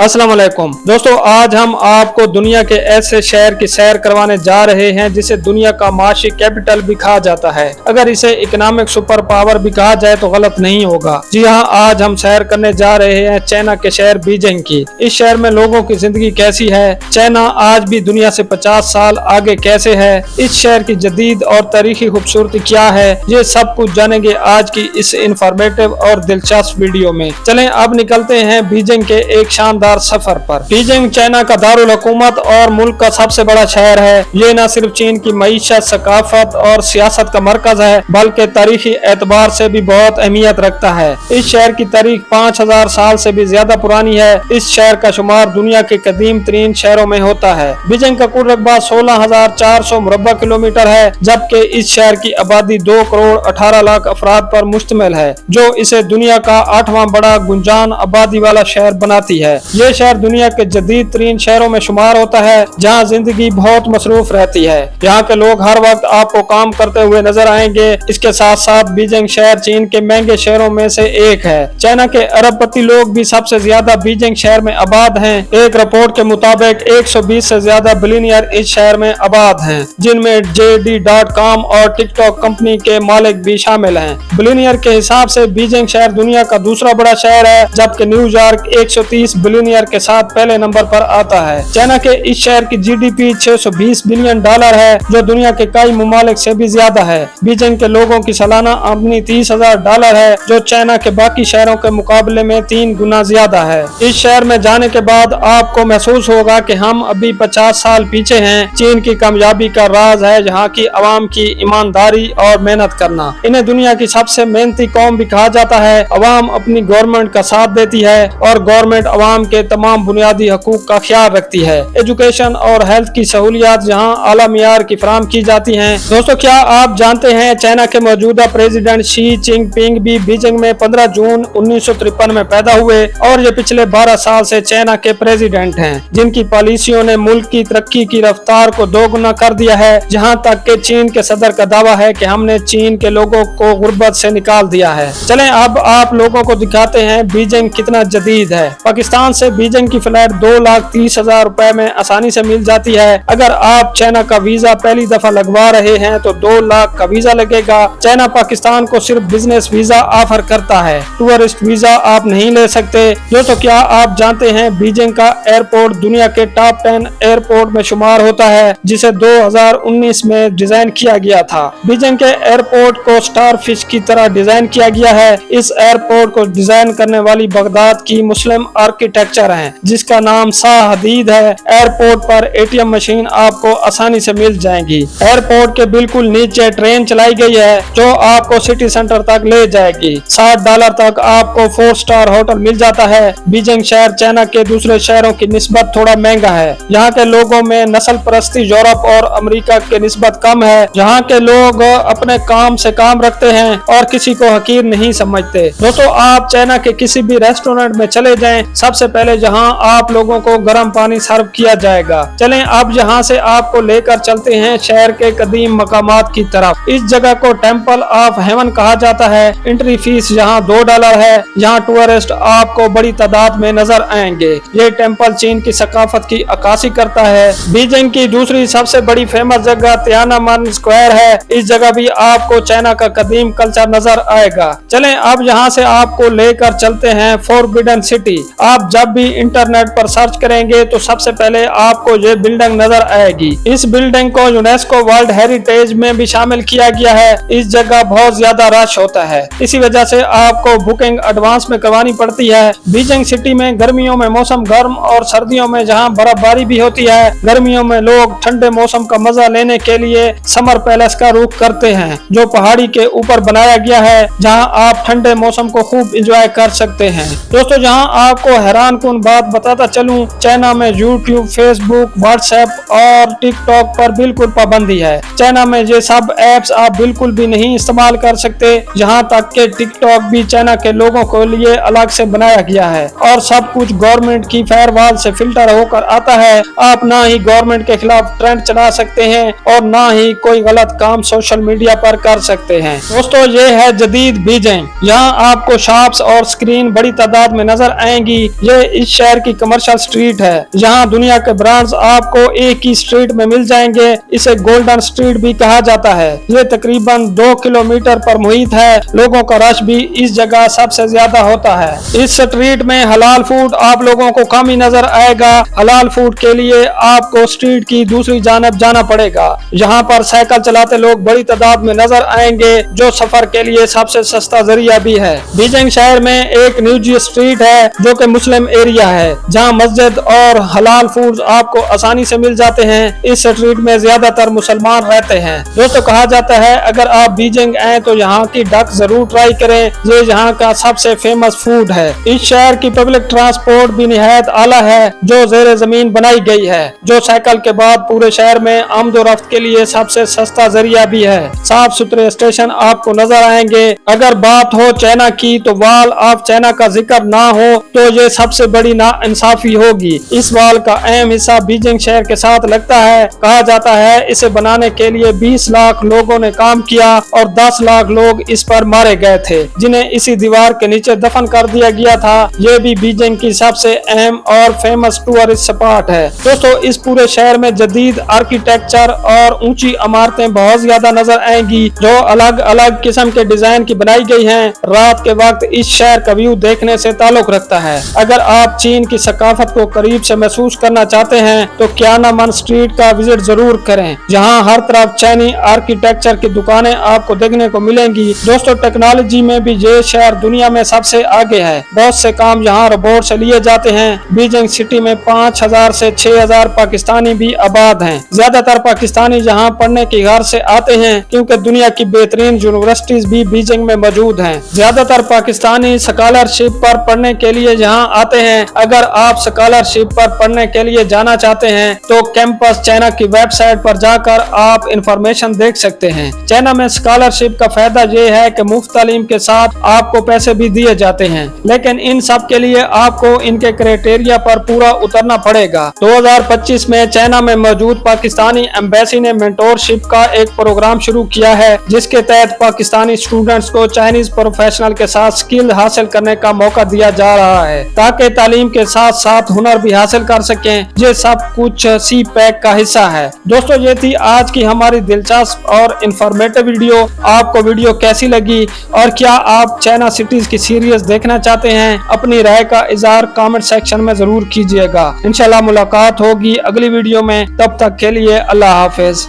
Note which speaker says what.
Speaker 1: अस्सलाम वालेकुम दोस्तों, आज हम आपको दुनिया के ऐसे शहर की सैर करवाने जा रहे हैं जिसे दुनिया का माशी कैपिटल भी कहा जाता है। अगर इसे इकोनॉमिक सुपर पावर भी कहा जाए तो गलत नहीं होगा। जी हाँ, आज हम सैर करने जा रहे हैं चाइना के शहर बीजिंग की। इस शहर में लोगों की जिंदगी कैसी है, चाइना आज भी दुनिया से 50 साल आगे कैसे है, इस शहर की जदीद और तारीखी खूबसूरती क्या है, ये सब कुछ जानेंगे आज की इस इंफॉर्मेटिव और दिलचस्प वीडियो में। चलें अब निकलते हैं बीजिंग के एक शानदार सफर पर। बीजिंग चाइना का दारुल हुकूमत और मुल्क का सबसे बड़ा शहर है। ये न सिर्फ चीन की मईशत, सकाफत और सियासत का मरकज है, बल्कि तारीखी एतबार से भी बहुत अहमियत रखता है। इस शहर की तारीख 5000 साल से भी ज्यादा पुरानी है। इस शहर का शुमार दुनिया के कदीम तरीन शहरों में होता है। बीजिंग का कुल रकबा 16,400 मुरब्बा किलोमीटर है, जबकि इस शहर की आबादी 2 करोड़ 18 लाख अफराद पर मुश्तमिल है, जो इसे दुनिया का 8वां बड़ा गुंजान आबादी वाला शहर बनाती है। ये शहर दुनिया के जदीद तरीन शहरों में शुमार होता है, जहाँ जिंदगी बहुत मसरूफ रहती है। यहाँ के लोग हर वक्त आपको काम करते हुए नजर आएंगे। इसके साथ साथ बीजिंग शहर चीन के महंगे शहरों में से एक है। चाइना के अरबपति लोग भी सबसे ज्यादा बीजिंग शहर में आबाद हैं। एक रिपोर्ट के मुताबिक 120 से ज्यादा बिलियनियर इस शहर में आबाद हैं, जिनमें JD.com और टिकटॉक कंपनी के मालिक भी शामिल हैं। बिलियनियर के हिसाब से बीजिंग शहर दुनिया का दूसरा बड़ा शहर है, जबकि न्यूयॉर्क 130 बिलियनियर के साथ पहले नंबर पर आता है। चाइना के इस शहर की GDP 620 बिलियन डॉलर है, जो दुनिया के कई ममालिक से भी ज्यादा है। बीजिंग के लोगों की सालाना आमदनी 30,000 डॉलर है, जो चाइना के बाकी शहरों के मुकाबले में 3 गुना ज्यादा है। इस शहर में जाने के बाद आपको महसूस होगा कि हम अभी 50 साल पीछे हैं। चीन की कामयाबी का राज है यहाँ की अवाम की ईमानदारी और मेहनत करना। इन्हें दुनिया की सबसे मेहनती कौम भी कहा जाता है। अवाम अपनी गवर्नमेंट का साथ देती है और गवर्नमेंट अवाम के तमाम बुनियादी हकूक का ख्याल रखती है। एजुकेशन और हेल्थ की सहूलियात यहाँ आला मियार की फराम की जाती हैं। दोस्तों, क्या आप जानते हैं चाइना के मौजूदा प्रेसिडेंट शी चिनपिंग भी बीजिंग में 15 जून 1953 में पैदा हुए और ये पिछले 12 साल से चाइना के प्रेसिडेंट हैं, जिनकी पॉलिसियों ने मुल्क की तरक्की की रफ्तार को 2 गुना कर दिया है। जहाँ तक के चीन के सदर का दावा है कि हमने चीन के लोगों को गुर्बत से निकाल दिया है। चलें अब आप लोगों को दिखाते हैं बीजिंग कितना जदीद है। पाकिस्तान से बीजिंग की फ्लाइट 2,30,000 रुपए में आसानी से मिल जाती है। अगर आप चाइना का वीजा पहली दफा लगवा रहे हैं तो 2 लाख का वीजा लगेगा। चाइना पाकिस्तान को सिर्फ बिजनेस वीजा ऑफर करता है, टूरिस्ट वीजा आप नहीं ले सकते। दोस्तों, क्या आप जानते हैं बीजिंग का एयरपोर्ट दुनिया के टॉप 10 एयरपोर्ट में शुमार होता है, जिसे 2019 में डिजाइन किया गया था। बीजिंग के एयरपोर्ट को स्टार फिश की तरह डिजाइन किया गया है। इस एयरपोर्ट को डिजाइन करने वाली बगदाद की मुस्लिम आर्किटेक्चर है, जिसका नाम शाह हदीद है। एयरपोर्ट पर ATM मशीन आपको आसानी से मिल जाएगी। एयरपोर्ट के बिल्कुल नीचे ट्रेन चलाई गई है, जो आपको सिटी सेंटर तक ले जाएगी। $60 तक आपको 4 स्टार होटल मिल जाता है। बीजिंग शहर चाइना के दूसरे शहरों की निस्बत थोड़ा महंगा है। यहाँ के लोगों में नस्ल परस्ती यूरोप और अमेरिका के निस्बत कम है। यहाँ के लोग अपने काम से काम रखते हैं और किसी को हकीर नहीं समझते। दोस्तों, आप चाइना के किसी भी रेस्टोरेंट में चले जाएं, सबसे पहले जहां आप लोगों को गर्म पानी सर्व किया जाएगा। चलें अब यहां से आपको लेकर चलते हैं शहर के कदीम मकामात की तरफ। इस जगह को टेम्पल ऑफ हेवन कहा जाता है। एंट्री फीस यहाँ $2 है। यहाँ टूरिस्ट आपको बड़ी तादाद में नजर आएंगे। ये टेम्पल चीन की सकाफत की अक्कासी करता है। बीजिंग की दूसरी सबसे बड़ी फेमस जगह तियानानमेन स्क्वायर है। इस जगह भी आपको चाइना का कदीम कल्चर नजर आएगा। चलें अब यहाँ से आपको लेकर चलते हैं फॉरबिडन सिटी। आप जब भी इंटरनेट पर सर्च करेंगे तो सबसे पहले आपको ये बिल्डिंग नजर आएगी। इस बिल्डिंग को यूनेस्को वर्ल्ड हेरिटेज में भी शामिल किया गया है। इस जगह बहुत ज्यादा रश होता है, इसी वजह से आपको बुकिंग एडवांस में करवानी पड़ती है। बीजिंग सिटी में गर्मियों में मौसम गर्म और सर्दियों में जहां बर्फबारी भी होती है। गर्मियों में लोग ठंडे मौसम का मजा लेने के लिए समर पैलेस का रुख करते हैं, जो पहाड़ी के ऊपर बनाया गया है, जहां आप ठंडे मौसम को खूब एंजॉय कर सकते हैं। दोस्तों, जहां आपको हैरान कुन बात बताता चलूं, चाइना में YouTube, Facebook, WhatsApp और TikTok पर बिल्कुल पाबंदी है। चाइना में ये सब ऐप्स आप बिल्कुल भी नहीं इस्तेमाल कर सकते। यहाँ तक कि TikTok भी चाइना के लोगों के लिए अलग से बनाया गया है और सब कुछ गवर्नमेंट की फायरवॉल से फिल्टर होकर आता है। आप ना ही गवर्नमेंट के खिलाफ ट्रेंड चला सकते हैं और ना ही कोई गलत काम सोशल मीडिया पर कर सकते हैं। दोस्तों, ये है जदीद बीजिंग। यहाँ आपको शॉप्स और स्क्रीन बड़ी तादाद में नजर आएंगी। ये इस शहर की कमर्शियल स्ट्रीट है। यहाँ दुनिया के ब्रांड्स आपको एक ही स्ट्रीट में मिल जाएंगे। इसे गोल्डन स्ट्रीट भी कहा जाता है। ये तकरीबन 2 किलोमीटर पर मुहित है। लोगों का रश भी इस जगह सबसे ज्यादा होता है। इस स्ट्रीट में हलाल फूड आप लोगों को कम ही नजर आएगा। हलाल फूड के लिए आपको स्ट्रीट की दूसरी जानब जाना पड़ेगा। यहाँ पर साइकिल चलाते लोग बड़ी तादाद में नजर आएंगे, जो सफर के लिए सबसे सस्ता जरिया भी है। बीजिंग शहर में एक न्यूजी स्ट्रीट है जो कि मुस्लिम एरिया है, जहाँ मस्जिद और हलाल फूड आपको आसानी से मिल जाते हैं। इस स्ट्रीट में ज्यादातर मुसलमान रहते हैं। दोस्तों, कहा जाता है अगर आप बीजिंग आए तो यहाँ की डक जरूर ट्राई करें। ये यहाँ का सबसे फेमस फूड है। इस शहर की पब्लिक ट्रांसपोर्ट भी निहायत आला है, जो जेर जमीन बनाई गई है, जो साइकिल के बाद पूरे शहर में आमदोरफ्त के लिए सबसे सस्ता जरिया भी है। साफ सुथरे स्टेशन आपको नजर आएंगे। अगर बात हो चाइना की तो वाल ऑफ चाइना का जिक्र ना हो तो ये सबसे बड़ी नाइंसाफी होगी। इस वाल का अहम हिस्सा बीजिंग शहर के साथ लगता है। कहा जाता है इसे बनाने के लिए 20 लाख लोगों ने काम किया और 10 लाख लोग इस पर मारे गए थे, जिन्हें इसी दीवार के नीचे दफन कर दिया गया था। ये भी बीजिंग की सबसे अहम और फेमस टूरिस्ट स्पॉट है। दोस्तों, इस पूरे शहर में जदीद आर्किटेक्चर और ऊंची इमारतें बहुत ज्यादा नजर आएंगी, जो अलग अलग किस्म के डिजाइन की बनाई गई हैं। रात के वक्त इस शहर का व्यू देखने से ताल्लुक रखता है। अगर आप चीन की सकाफत को करीब से महसूस करना चाहते हैं तो क्यानामन स्ट्रीट का विजिट जरूर करें। जहां हर तरफ चाइनी आर्किटेक्चर की दुकानें आपको देखने को मिलेंगी। दोस्तों, टेक्नोलॉजी में भी ये शहर दुनिया में सबसे आगे है। बहुत से काम यहाँ रोबोट से लिए जाते हैं। बीजिंग सिटी में 5000 से 6000 पाकिस्तानी भी आबाद हैं। ज्यादातर पाकिस्तानी यहाँ पढ़ने की गर्ज से आते हैं, क्योंकि दुनिया की बेहतरीन यूनिवर्सिटीज भी बीजिंग में मौजूद हैं। ज्यादातर पाकिस्तानी स्कॉलरशिप पर पढ़ने के लिए यहाँ आते हैं। अगर आप स्कॉलरशिप पर पढ़ने के लिए जाना चाहते हैं तो कैंपस चाइना की वेबसाइट पर जाकर आप इंफॉर्मेशन देख सकते हैं। चाइना में स्कॉलरशिप का फायदा ये है कि मुफ्त तालीम के साथ आपको पैसे भी दिए जाते हैं, लेकिन इन सब के लिए आपको इनके क्राइटेरिया पर पूरा उतरना पड़ेगा। 2025 में चाइना में मौजूद पाकिस्तानी एम्बेसी ने मेंटोरशिप का एक प्रोग्राम शुरू किया है, जिसके तहत पाकिस्तानी स्टूडेंट्स को चाइनीज प्रोफेशनल के साथ स्किल हासिल करने का मौका दिया जा रहा है, ताकि तालीम के साथ साथ हुनर भी हासिल कर सकें। ये सब कुछ सी पैक का हिस्सा है। दोस्तों, ये थी आज की हमारी दिलचस्प और इंफॉर्मेटिव वीडियो। आपको वीडियो कैसी लगी और क्या आप चाइना सिटीज की सीरीज देखना चाहते हैं? अपनी राय का इजहार कमेंट सेक्शन में जरूर कीजिएगा। इंशाल्लाह मुलाकात होगी अगली वीडियो में। तब तक के लिए अल्लाह हाफिज।